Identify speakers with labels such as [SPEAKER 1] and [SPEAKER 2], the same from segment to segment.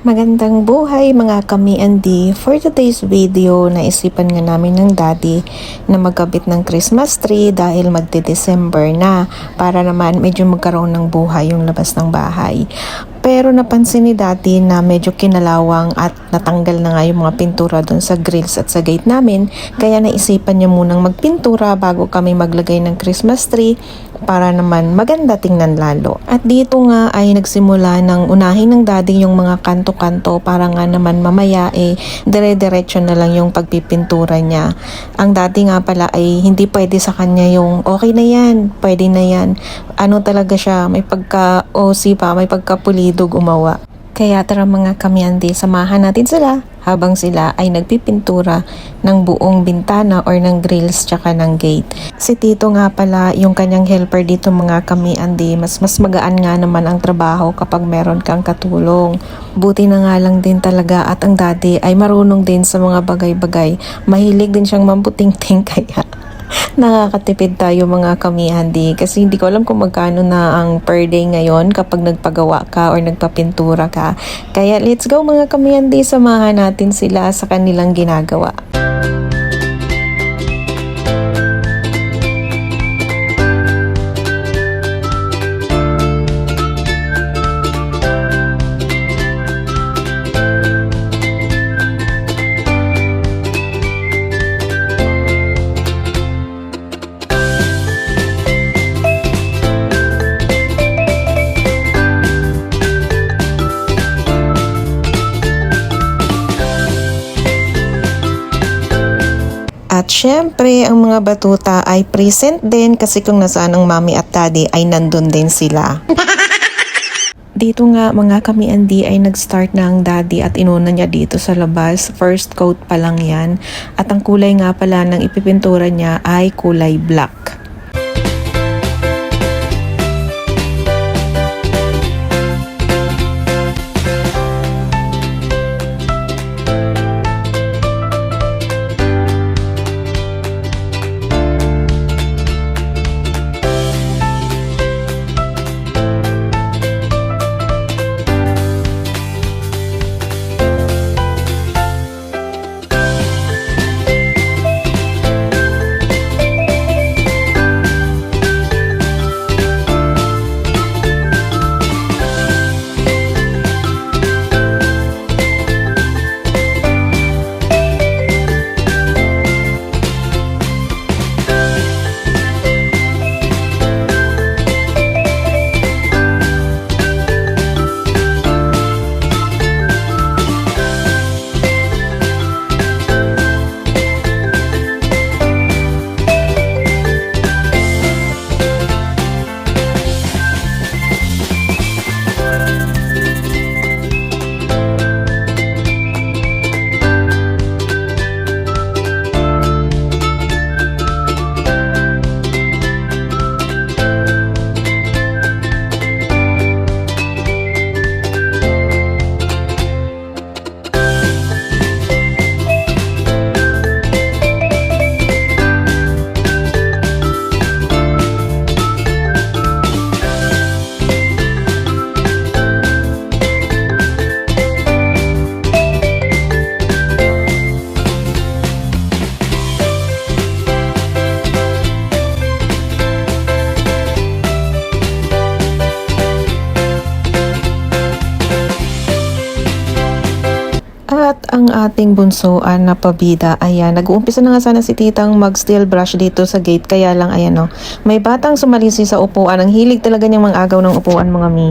[SPEAKER 1] Magandang buhay mga kami-andi. For today's video, naisipan nga namin ng daddy na magkabit ng Christmas tree dahil magde-December na para naman medyo magkaroon ng buhay yung labas ng bahay. Pero napansin ni daddy na medyo kinalawang at natanggal na nga yung mga pintura doon sa grills at sa gate namin. Kaya naisipan niya munang magpintura bago kami maglagay ng Christmas tree para naman maganda tingnan lalo. At dito nga ay nagsimula ng unahin ng daddy yung mga kanto-kanto para nga naman mamaya dire-diretso na lang yung pagpipintura niya. Ang daddy nga pala ay hindi pwede sa kanya yung okay na yan, pwede na yan. Ano talaga siya, may pagka-OC pa, may pagka-pulido gumawa. Kaya tara mga kamiandi, samahan natin sila habang sila ay nagpipintura ng buong bintana or ng grills tsaka ng gate. Si Tito nga pala yung kanyang helper dito mga kamiandi, mas magaan nga naman ang trabaho kapag meron kang katulong. Buti na nga lang din talaga at ang daddy ay marunong din sa mga bagay-bagay. Mahilig din siyang mamputing-ting kaya nakakatipid tayo mga kami-andi kasi hindi ko alam kung magkano na ang per day ngayon kapag nagpagawa ka or nagpapintura ka. Kaya let's go mga kami-andi, samahan natin sila sa kanilang ginagawa. At syempre, ang mga batuta ay present din kasi kung nasaan ang mami at daddy ay nandun din sila. Dito nga mga kami-andi ay nag-start na ang daddy at inuna niya dito sa labas. First coat pa lang yan. At ang kulay nga pala ng ipipintura niya ay kulay black. At ang ating bunsoan na pabida, ayan, nag-uumpisa na nga sana si titang mag-steel brush dito sa gate, kaya lang ayan o, may batang sumalisi sa upuan, ang hilig talaga niyang mang-agaw ng upuan mga mi.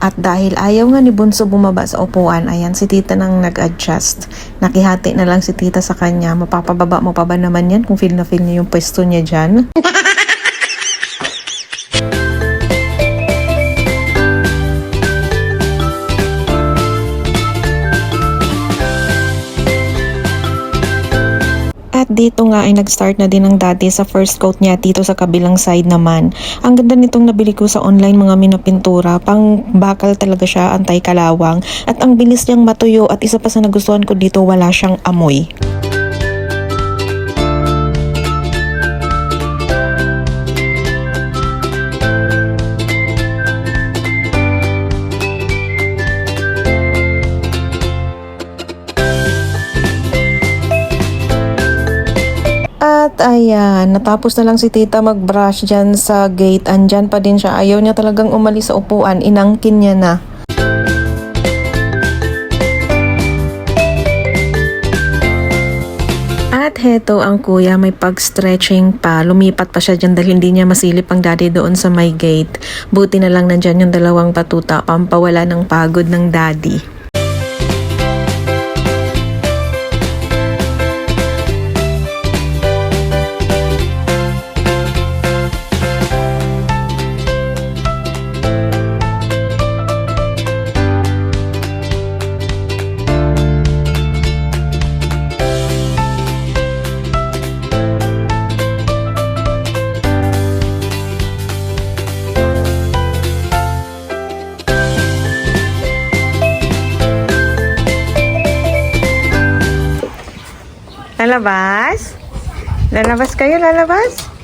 [SPEAKER 1] At dahil ayaw nga ni Bunso bumaba sa upuan, ayan si tita nang nag-adjust. Nakihati na lang si tita sa kanya. Mapapababa mo pa ba naman yan kung feel na feel niya yung pwesto niya dyan? dito nga ay nag-start na din ang daddy sa first coat niya dito sa kabilang side naman. Ang ganda nitong nabili ko sa online mga minapintura. Pang bakal talaga siya, anti-kalawang. At ang bilis niyang matuyo at isa pa sa nagustuhan ko dito, wala siyang amoy. At ayan, natapos na lang si tita mag-brush dyan sa gate. Andyan pa din siya. Ayaw niya talagang umalis sa upuan. Inangkin niya na. At heto ang kuya, may pag-stretching pa. Lumipat pa siya dyan dahil hindi niya masilip ang daddy doon sa may gate. Buti na lang nandyan yung dalawang batuta, pampawala ng pagod ng daddy. Lalabas? Lalabas kayo? Lalabas?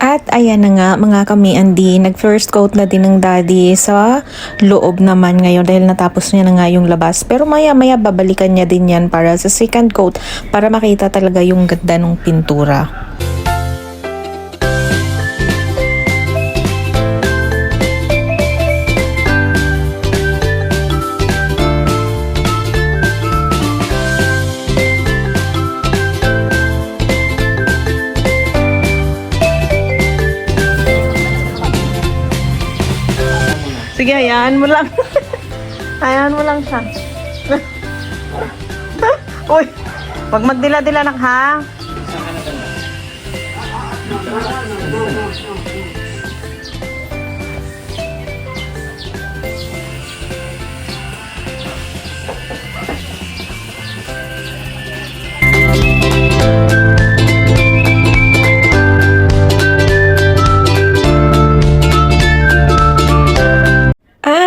[SPEAKER 1] At ayan na nga mga kami-andi, nag-first coat na din ng daddy sa loob naman ngayon dahil natapos niya na nga yung labas. Pero maya-maya babalikan niya din yan para sa second coat para makita talaga yung ganda ng pintura. Sige, hayaan mo lang. Hayaan mo lang siya. Uy, wag magdila-dila nak ha.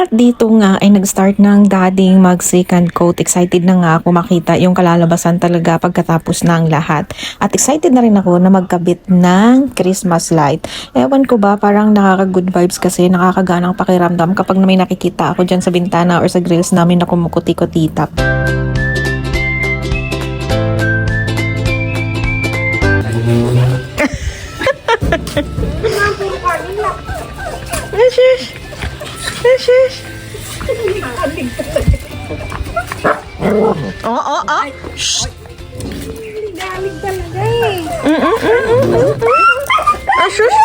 [SPEAKER 1] Dito nga ay nag-start ng dading mag second coat. Excited na nga ako makita yung kalalabasan talaga pagkatapos na ang lahat. At excited na rin ako na magkabit ng Christmas light. Ewan ko ba, parang nakaka-good vibes kasi nakakaganang pakiramdam kapag may nakikita ako dyan sa bintana or sa grills namin na kumukuti-kutitap. Oh. Shh.
[SPEAKER 2] Galig talaga eh.
[SPEAKER 1] Shush.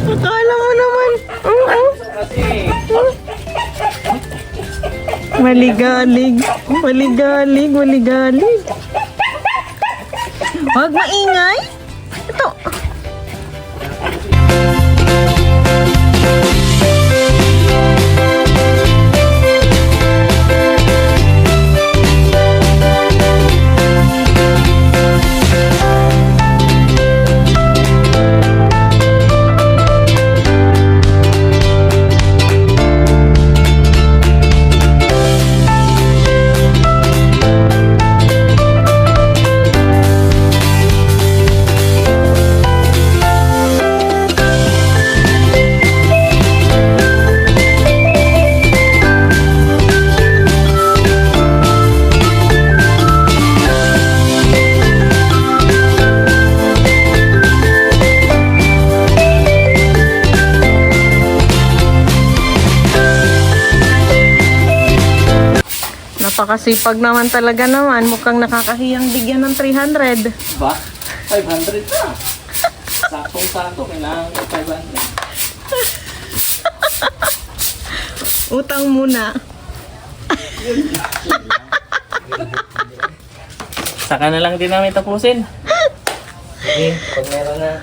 [SPEAKER 1] Akala mo naman. Maligalig. Maligalig. Maligalig. Huwag maingay. Ito. Napakasipag naman talaga naman. Mukhang nakakahiyang bigyan ng 300.
[SPEAKER 3] Ba? 500 na. Saktong-sakto. Kailangan ko 500.
[SPEAKER 1] Utang muna.
[SPEAKER 3] Saka na lang din namin tapusin. Okay, pag meron na.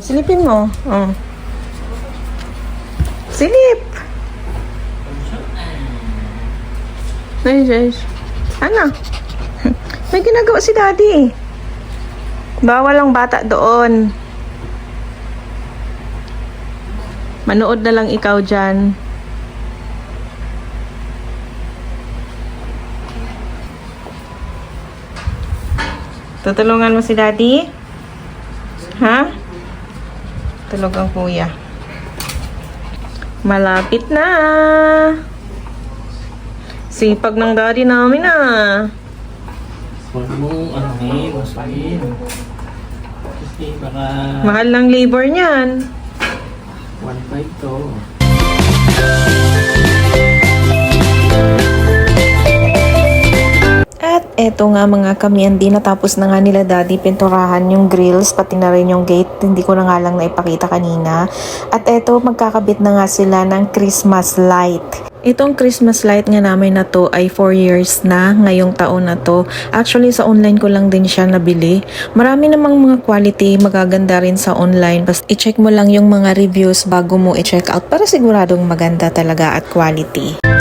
[SPEAKER 1] Silipin mo. Oh. Silip. Nice. Ano? May ginagawa si daddy. Bawal ang bata doon. Manood na lang ikaw dyan. Tutulungan mo si daddy? Ha? Tulog ang kuya. Malapit na. Sipag ng daddy namin
[SPEAKER 3] Huwag mong anuhin, masuhin. Kasi baka
[SPEAKER 1] Mahal ng labor niyan.
[SPEAKER 3] 1.5 to.
[SPEAKER 1] At eto nga mga kamiandi, natapos na nga nila daddy pinturahan yung grills, pati na rin yung gate. Hindi ko na nga lang naipakita kanina. At eto, magkakabit na nga sila ng Christmas light. Itong Christmas light nga namin na to ay 4 years na ngayong taon na to. Actually, sa online ko lang din siya nabili. Marami namang mga quality, magaganda rin sa online. Basta i-check mo lang yung mga reviews bago mo i-check out para siguradong maganda talaga at quality.